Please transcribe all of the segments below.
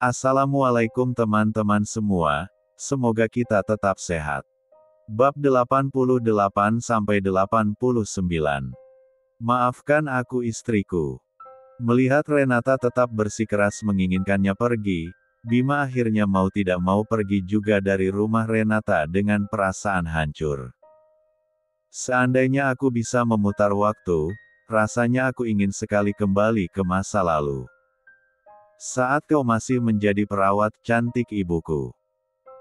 Assalamualaikum teman-teman semua, semoga kita tetap sehat. Bab 88-89. Maafkan aku istriku. Melihat Renata tetap bersikeras menginginkannya pergi, Bima akhirnya mau tidak mau pergi juga dari rumah Renata dengan perasaan hancur. Seandainya aku bisa memutar waktu, rasanya aku ingin sekali kembali ke masa lalu. Saat kau masih menjadi perawat cantik ibuku.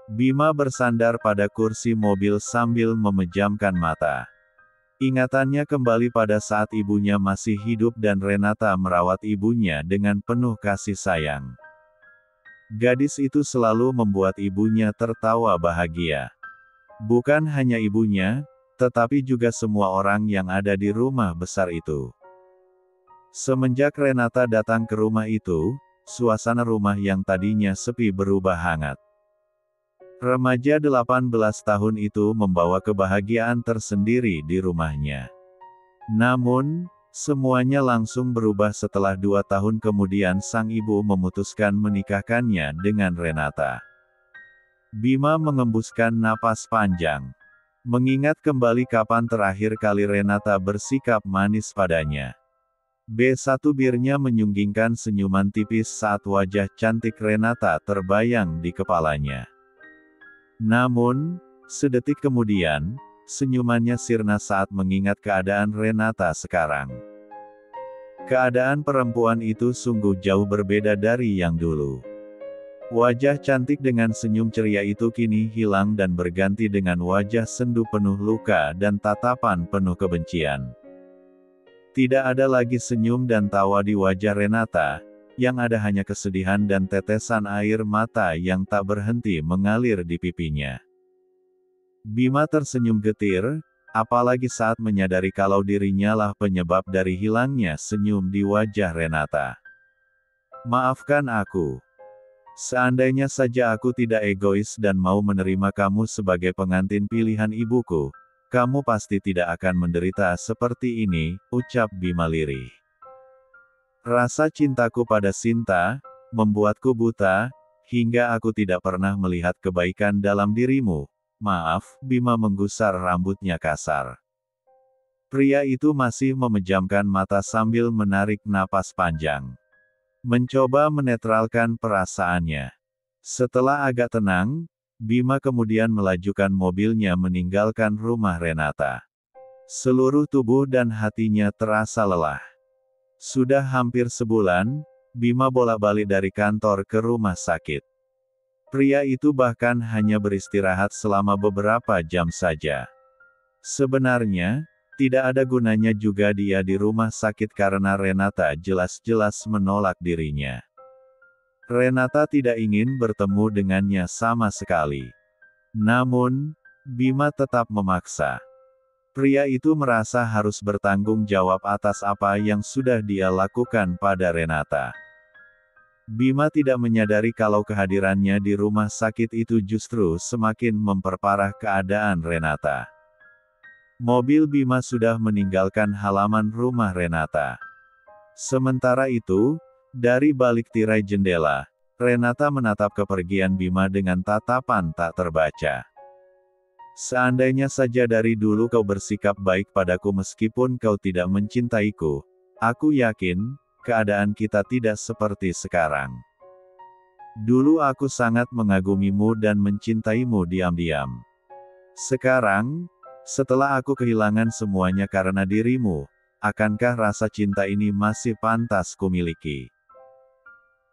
Bima bersandar pada kursi mobil sambil memejamkan mata. Ingatannya kembali pada saat ibunya masih hidup dan Renata merawat ibunya dengan penuh kasih sayang. Gadis itu selalu membuat ibunya tertawa bahagia. Bukan hanya ibunya, tetapi juga semua orang yang ada di rumah besar itu. Semenjak Renata datang ke rumah itu, suasana rumah yang tadinya sepi berubah hangat. Remaja 18 tahun itu membawa kebahagiaan tersendiri di rumahnya. Namun, semuanya langsung berubah setelah 2 tahun kemudian sang ibu memutuskan menikahkannya dengan Renata. Bima mengembuskan napas panjang. Mengingat kembali kapan terakhir kali Renata bersikap manis padanya. B1 birnya menyunggingkan senyuman tipis saat wajah cantik Renata terbayang di kepalanya. Namun, sedetik kemudian, senyumannya sirna saat mengingat keadaan Renata sekarang. Keadaan perempuan itu sungguh jauh berbeda dari yang dulu. Wajah cantik dengan senyum ceria itu kini hilang dan berganti dengan wajah sendu penuh luka dan tatapan penuh kebencian. Tidak ada lagi senyum dan tawa di wajah Renata, yang ada hanya kesedihan dan tetesan air mata yang tak berhenti mengalir di pipinya. Bima tersenyum getir, apalagi saat menyadari kalau dirinya lah penyebab dari hilangnya senyum di wajah Renata. Maafkan aku. Seandainya saja aku tidak egois dan mau menerima kamu sebagai pengantin pilihan ibuku, kamu pasti tidak akan menderita seperti ini, ucap Bima lirih. Rasa cintaku pada Sinta, membuatku buta, hingga aku tidak pernah melihat kebaikan dalam dirimu. Maaf, Bima menggusar rambutnya kasar. Pria itu masih memejamkan mata sambil menarik napas panjang. Mencoba menetralkan perasaannya. Setelah agak tenang, Bima kemudian melajukan mobilnya meninggalkan rumah Renata. Seluruh tubuh dan hatinya terasa lelah. Sudah hampir sebulan, Bima bolak-balik dari kantor ke rumah sakit. Pria itu bahkan hanya beristirahat selama beberapa jam saja. Sebenarnya, tidak ada gunanya juga dia di rumah sakit karena Renata jelas-jelas menolak dirinya. Renata tidak ingin bertemu dengannya sama sekali. Namun, Bima tetap memaksa. Pria itu merasa harus bertanggung jawab atas apa yang sudah dia lakukan pada Renata. Bima tidak menyadari kalau kehadirannya di rumah sakit itu justru semakin memperparah keadaan Renata. Mobil Bima sudah meninggalkan halaman rumah Renata. Sementara itu, dari balik tirai jendela, Renata menatap kepergian Bima dengan tatapan tak terbaca. Seandainya saja dari dulu kau bersikap baik padaku meskipun kau tidak mencintaiku, aku yakin, keadaan kita tidak seperti sekarang. Dulu aku sangat mengagumimu dan mencintaimu diam-diam. Sekarang, setelah aku kehilangan semuanya karena dirimu, akankah rasa cinta ini masih pantas kumiliki?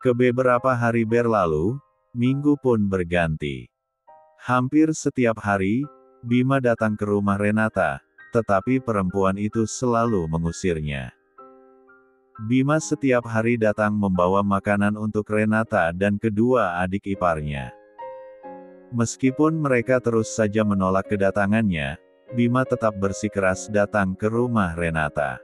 Beberapa hari berlalu, minggu pun berganti. Hampir setiap hari, Bima datang ke rumah Renata, tetapi perempuan itu selalu mengusirnya. Bima setiap hari datang membawa makanan untuk Renata dan kedua adik iparnya. Meskipun mereka terus saja menolak kedatangannya, Bima tetap bersikeras datang ke rumah Renata.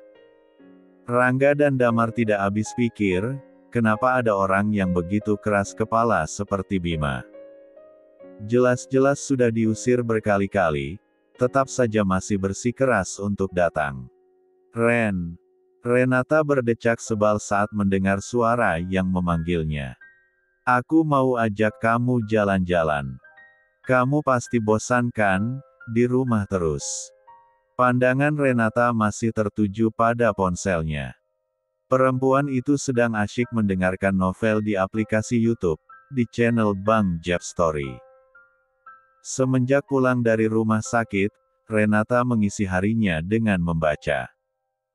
Rangga dan Damar tidak habis pikir, kenapa ada orang yang begitu keras kepala seperti Bima. Jelas-jelas sudah diusir berkali-kali, tetap saja masih bersikeras untuk datang. Renata berdecak sebal saat mendengar suara yang memanggilnya. Aku mau ajak kamu jalan-jalan. Kamu pasti bosan kan, di rumah terus. Pandangan Renata masih tertuju pada ponselnya. Perempuan itu sedang asyik mendengarkan novel di aplikasi YouTube, di channel Bang Jab Story. Semenjak pulang dari rumah sakit, Renata mengisi harinya dengan membaca.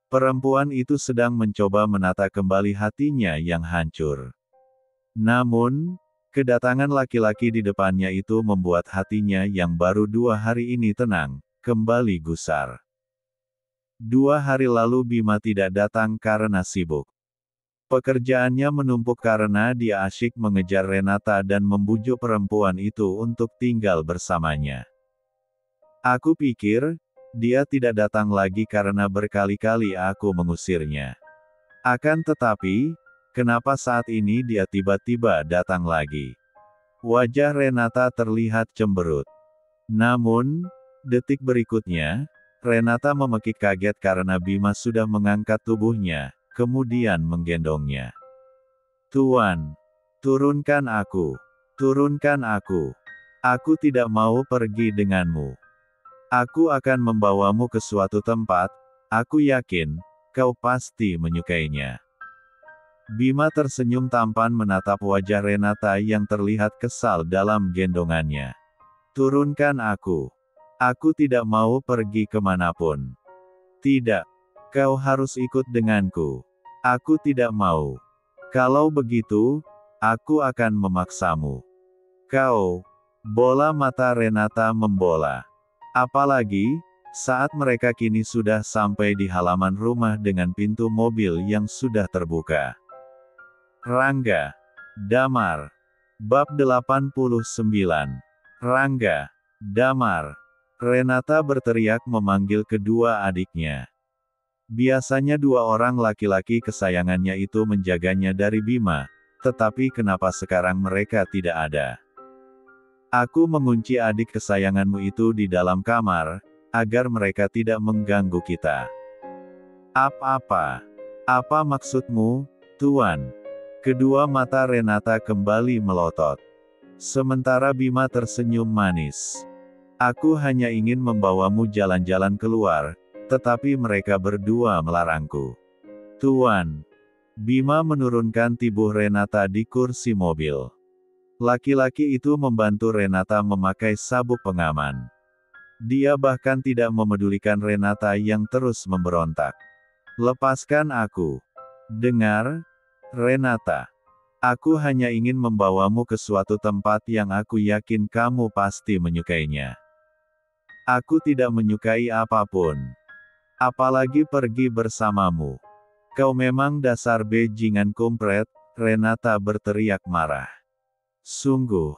Perempuan itu sedang mencoba menata kembali hatinya yang hancur. Namun, kedatangan laki-laki di depannya itu membuat hatinya yang baru 2 hari ini tenang, kembali gusar. 2 hari lalu Bima tidak datang karena sibuk. Pekerjaannya menumpuk karena dia asyik mengejar Renata dan membujuk perempuan itu untuk tinggal bersamanya. Aku pikir, dia tidak datang lagi karena berkali-kali aku mengusirnya. Akan tetapi, kenapa saat ini dia tiba-tiba datang lagi? Wajah Renata terlihat cemberut. Namun, detik berikutnya, Renata memekik kaget karena Bima sudah mengangkat tubuhnya, kemudian menggendongnya. Tuan, turunkan aku. Turunkan aku. Aku tidak mau pergi denganmu. Aku akan membawamu ke suatu tempat, aku yakin, kau pasti menyukainya. Bima tersenyum tampan menatap wajah Renata yang terlihat kesal dalam gendongannya. Turunkan aku. Aku tidak mau pergi kemanapun. Tidak. Kau harus ikut denganku. Aku tidak mau. Kalau begitu, aku akan memaksamu. Kau. Bola mata Renata membola. Apalagi, saat mereka kini sudah sampai di halaman rumah dengan pintu mobil yang sudah terbuka. Rangga. Damar. Bab 89. Rangga. Damar. Renata berteriak memanggil kedua adiknya. Biasanya 2 orang laki-laki kesayangannya itu menjaganya dari Bima, tetapi kenapa sekarang mereka tidak ada? Aku mengunci adik kesayanganmu itu di dalam kamar, agar mereka tidak mengganggu kita. Apa-apa? Apa maksudmu, Tuan? Kedua mata Renata kembali melotot. Sementara Bima tersenyum manis. Aku hanya ingin membawamu jalan-jalan keluar, tetapi mereka berdua melarangku. Tuan. Bima menurunkan tubuh Renata di kursi mobil. Laki-laki itu membantu Renata memakai sabuk pengaman. Dia bahkan tidak memedulikan Renata yang terus memberontak. Lepaskan aku. Dengar, Renata. Aku hanya ingin membawamu ke suatu tempat yang aku yakin kamu pasti menyukainya. Aku tidak menyukai apapun. Apalagi pergi bersamamu. Kau memang dasar bajingan kumpret, Renata berteriak marah. Sungguh.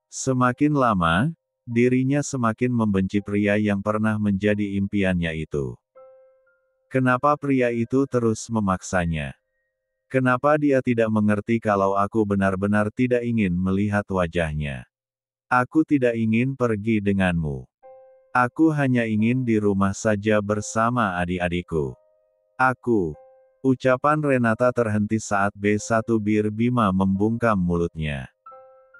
Semakin lama, dirinya semakin membenci pria yang pernah menjadi impiannya itu. Kenapa pria itu terus memaksanya? Kenapa dia tidak mengerti kalau aku benar-benar tidak ingin melihat wajahnya? Aku tidak ingin pergi denganmu. Aku hanya ingin di rumah saja bersama adik-adikku. Aku. Ucapan Renata terhenti saat B1 Bir Bima membungkam mulutnya.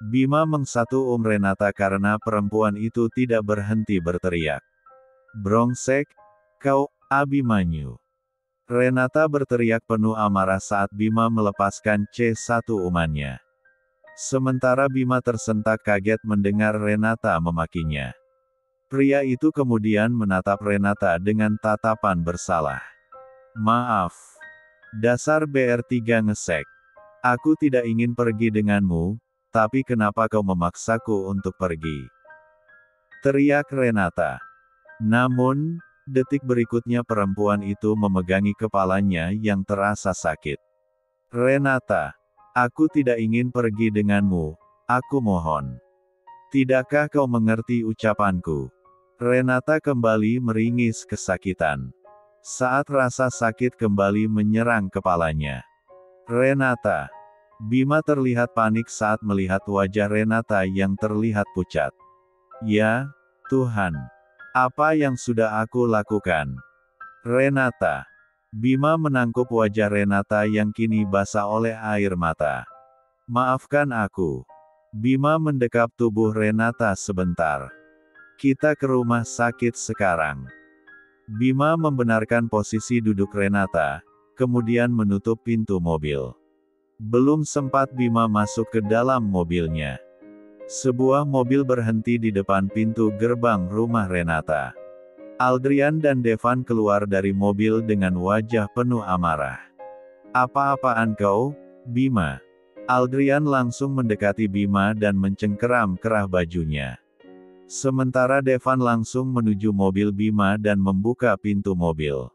Bima mengsatu Renata karena perempuan itu tidak berhenti berteriak. Brongsek, kau, Abimanyu. Renata berteriak penuh amarah saat Bima melepaskan C1 umannya. Sementara Bima tersentak kaget mendengar Renata memakinya. Pria itu kemudian menatap Renata dengan tatapan bersalah. Maaf. Dasar BR3 ngesek. Aku tidak ingin pergi denganmu, tapi kenapa kau memaksaku untuk pergi? Teriak Renata. Namun, detik berikutnya perempuan itu memegangi kepalanya yang terasa sakit. Renata. Aku tidak ingin pergi denganmu, aku mohon. Tidakkah kau mengerti ucapanku? Renata kembali meringis kesakitan. Saat rasa sakit kembali menyerang kepalanya. Renata. Bima terlihat panik saat melihat wajah Renata yang terlihat pucat. Ya, Tuhan. Apa yang sudah aku lakukan? Renata. Bima menangkup wajah Renata yang kini basah oleh air mata. Maafkan aku. Bima mendekap tubuh Renata sebentar. Kita ke rumah sakit sekarang. Bima membenarkan posisi duduk Renata, kemudian menutup pintu mobil. Belum sempat Bima masuk ke dalam mobilnya, sebuah mobil berhenti di depan pintu gerbang rumah Renata. Aldrian dan Devan keluar dari mobil dengan wajah penuh amarah. Apa-apaan kau, Bima? Aldrian langsung mendekati Bima dan mencengkeram kerah bajunya. Sementara Devan langsung menuju mobil Bima dan membuka pintu mobil.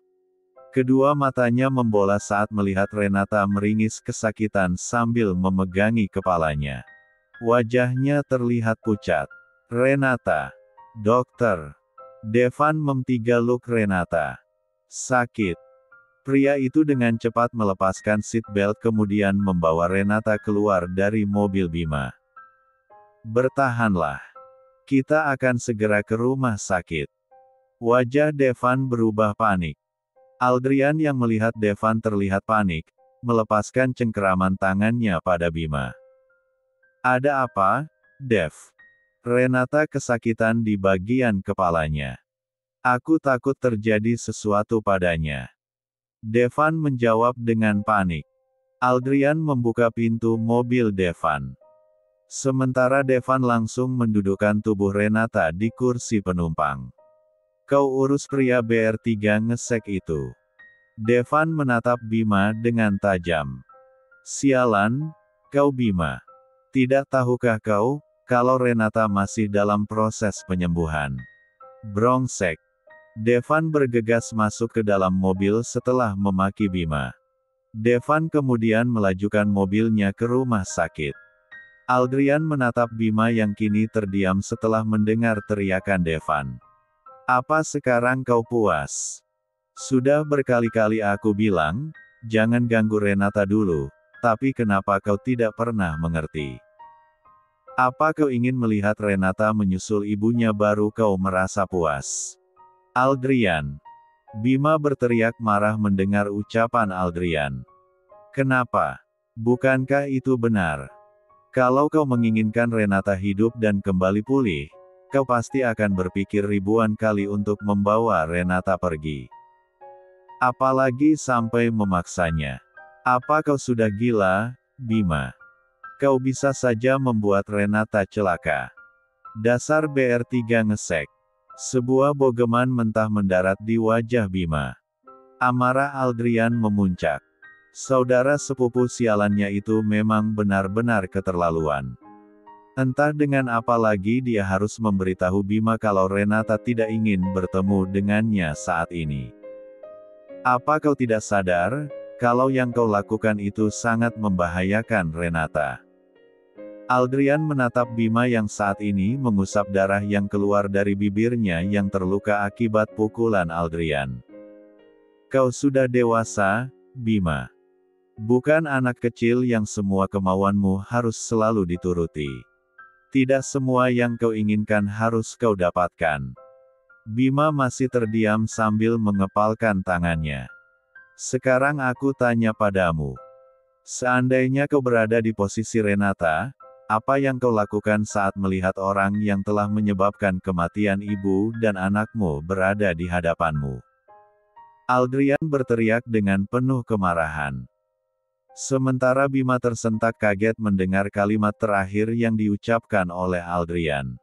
Kedua matanya membola saat melihat Renata meringis kesakitan sambil memegangi kepalanya. Wajahnya terlihat pucat. Renata. Dokter. Devan memtigaluk Renata. Sakit. Pria itu dengan cepat melepaskan seat belt kemudian membawa Renata keluar dari mobil Bima. Bertahanlah. Kita akan segera ke rumah sakit. Wajah Devan berubah panik. Aldrian yang melihat Devan terlihat panik, melepaskan cengkeraman tangannya pada Bima. Ada apa, Dev? Renata kesakitan di bagian kepalanya. Aku takut terjadi sesuatu padanya. Devan menjawab dengan panik. Aldrian membuka pintu mobil Devan. Sementara Devan langsung mendudukkan tubuh Renata di kursi penumpang. Kau urus pria BR3 ngesek itu. Devan menatap Bima dengan tajam. Sialan, kau Bima. Tidak tahukah kau, kalau Renata masih dalam proses penyembuhan? Brongsek. Devan bergegas masuk ke dalam mobil setelah memaki Bima. Devan kemudian melajukan mobilnya ke rumah sakit. Aldrian menatap Bima yang kini terdiam setelah mendengar teriakan Devan. Apa sekarang kau puas? Sudah berkali-kali aku bilang, jangan ganggu Renata dulu, tapi kenapa kau tidak pernah mengerti? Apa kau ingin melihat Renata menyusul ibunya baru kau merasa puas? Aldrian. Bima berteriak marah mendengar ucapan Aldrian. Kenapa? Bukankah itu benar? Kalau kau menginginkan Renata hidup dan kembali pulih, kau pasti akan berpikir ribuan kali untuk membawa Renata pergi. Apalagi sampai memaksanya. Apa kau sudah gila, Bima? Kau bisa saja membuat Renata celaka. Dasar BR3 ngesek. Sebuah bogeman mentah mendarat di wajah Bima. Amarah Aldrian memuncak. Saudara sepupu sialannya itu memang benar-benar keterlaluan. Entah dengan apa lagi dia harus memberitahu Bima kalau Renata tidak ingin bertemu dengannya saat ini. Apa kau tidak sadar, kalau yang kau lakukan itu sangat membahayakan Renata? Aldrian menatap Bima yang saat ini mengusap darah yang keluar dari bibirnya yang terluka akibat pukulan Aldrian. Kau sudah dewasa, Bima. Bukan anak kecil yang semua kemauanmu harus selalu dituruti. Tidak semua yang kau inginkan harus kau dapatkan. Bima masih terdiam sambil mengepalkan tangannya. Sekarang aku tanya padamu. Seandainya kau berada di posisi Renata, apa yang kau lakukan saat melihat orang yang telah menyebabkan kematian ibu dan anakmu berada di hadapanmu? Aldrian berteriak dengan penuh kemarahan. Sementara Bima tersentak kaget mendengar kalimat terakhir yang diucapkan oleh Aldrian.